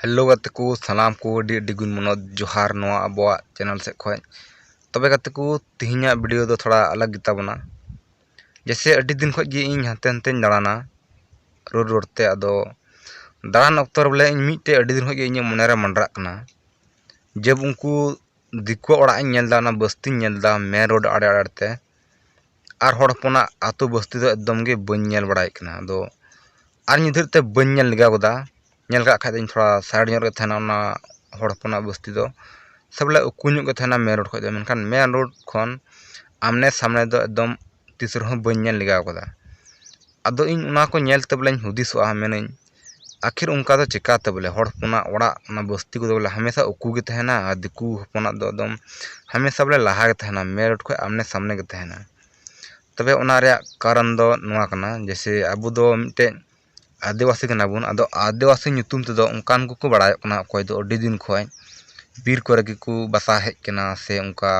Hello गाते को सलाम को डी गुन मनोज जोहार नवा अबवा चैनल से खय तबे गाते को तिहिना वीडियो दो थोड़ा अलग गिता बना जैसे अड्डी दिन खज गे इन हंते हंते दाड़ाना रोड रोडते अदो दाड़ान अक्तर बोले इन मिटे अड्डी दिन खज गे इन मने रे मंडरा कना जब उनको दिको ओड़ा इन नेलदा ना बस्ती नेलदा मेन रोड आड़े आड़ते आर हड़ हपना आतु बस्ती दो एकदम गे बन नेल बड़ाय कना अदो आर निधरते बन नेल लगा गोदा नेल का खाद थोड़ा साइड ᱧᱚᱜ ᱨᱮ ᱛᱟᱦᱮᱱᱟ ᱚᱱᱟ ᱦᱚᱲ ᱦᱚᱯᱚᱱᱟᱜ ᱵᱚᱥᱛᱤ ᱫᱚ ᱥᱮ ᱵᱚᱞᱮ ᱩᱠᱩ ᱧᱚᱜ ᱜᱮ ᱛᱟᱦᱮᱱᱟ ᱢᱮᱱ ᱨᱳᱰ ᱠᱷᱚᱡ ᱫᱚ ᱢᱮᱱᱠᱷᱟᱱ ᱢᱮᱱ ᱨᱳᱰ ᱠᱷᱚᱱ आमने सामने दो एकदम तीस रहा बन नेल लगा कदा अदो इन उना को नेलते बोले हुदिसोआ मेन आखिर उनका दो चिकाते बोले हड़ हपना ओड़ा बस्ती को बोले हमेशा उकू गे तहना और दिकू हपना दो एकदम हमेशा बोले लहा गे तहना मेन रोड खो आमने सामने गे तहना तबे उना रे कारण दो नुआ कना जैसे अबू दो मिटे आदिवासी कना बुन अदो आदिवासी ᱧᱩᱛᱩᱢ तेदो उनकान को बड़ाय कना कोई दो अड्डी दिन खोय बीर करे को बसा हेज कना से उनका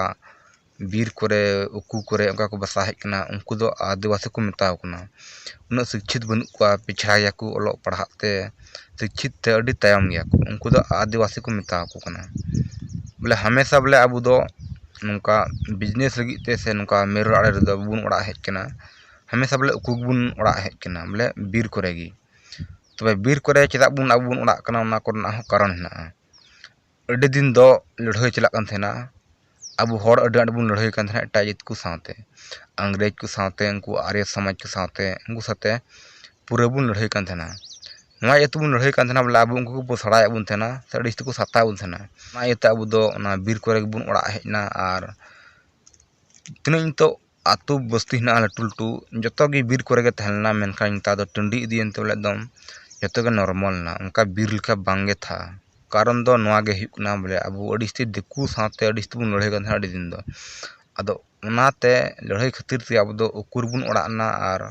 बीर करे उकू करे उनका को बसा हेज कना उनको दो आदिवासी को मेताव कना उना शिक्षित बनु को पिछाया को ओलो पढ़ाते शिक्षित ते अड्डी तायम गया को उनको दो आदिवासी को मेताव को कना बोले हमेशा बोले अबू दो नुका बिजनेस लगी ते से नुका मेर आड़े रे दो बुन ओड़ा हेज कना हमेशा बोले उकू बुन ओड़ा हेज कना बोले बीर करे गी तबे बीर करे चेदा बुन अब बुन ओड़ा कना उना कोरना कारण हेना अड्डी दिन दो लड़ाई चला कान थेना अब हड़ अड्डी आड बुन लड़ाई कान थेना एटा जित को साथे अंग्रेज को साथे उनको आर्य समाज को साथे उनको साथे पूरा बुन लड़ाई कान थेना नवा ये बुन लड़ाई कान थेना बोले अब उनको को सड़ाय बुन थेना से अड्डी को साता बुन थेना ना ये अब दो ना बीर करे बुन ओड़ा हेजना आर तिना तो आतु बस्ती ना लटू लटू जतो गे बीर करे गे तहलना मेनखान निता दो टंडी इदियन ते बोले एकदम जतो गे नॉर्मल ना उनका बीर लेखा बांगे था कारण दो नवा गे हुई कना बोले अब अडिस्ती दिकू साथे अडिस्ती बुन लड़ाई कान अड्डी दिन दो अदो उनाते लड़ाई खातिर ते अब दो उकुर बुन ओड़ाना आर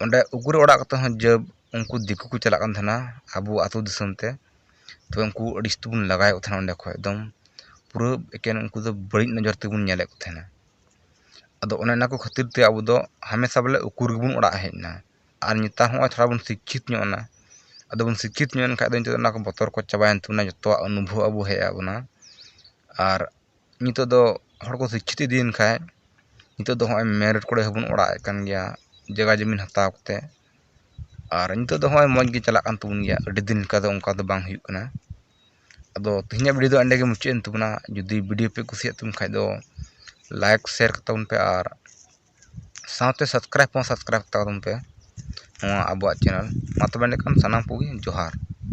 ओंडे उकुर ओड़ा कते हन जब उनको दिकू को चला कान थना अब आतु दिसम ते तो उनको अडिस्ती बुन लगाय थना ओंडे खो एकदम पूरा एकेन उनको दो बड़ी नजर ते बुन नेले को थना अदो ओना को खातिर ते अब दो हमेशा बोले उकुर बुन ओड़ा हेजना आर निता हो थोड़ा बुन शिक्षित ᱧᱚᱜ अदो बुन शिक्षित ᱧᱚᱜ खाय दो ना को बतर को चाबायन तुना जतो अनुभव अब हे आबना आर नितो दो हड़ को शिक्षित दिन खाय नितो दो होय मेरिट कोड़े हबुन ओड़ा कान गया जगह जमीन हताव कते आर नितो दो होय मौज गे चला कान तुबुन गया अड्डी दिन का दो उनका दो बांग हुई कना अदो तिहिना वीडियो दो अंडे गे मुचाद तुबना जुदी वीडियो पे कुसिया तुम खाय दो लाइक शेयर करताउन पे आर साथे सब्सक्राइब कता पे नवा अबवा चैनल मा तबे लेकन सनाम को जोहार।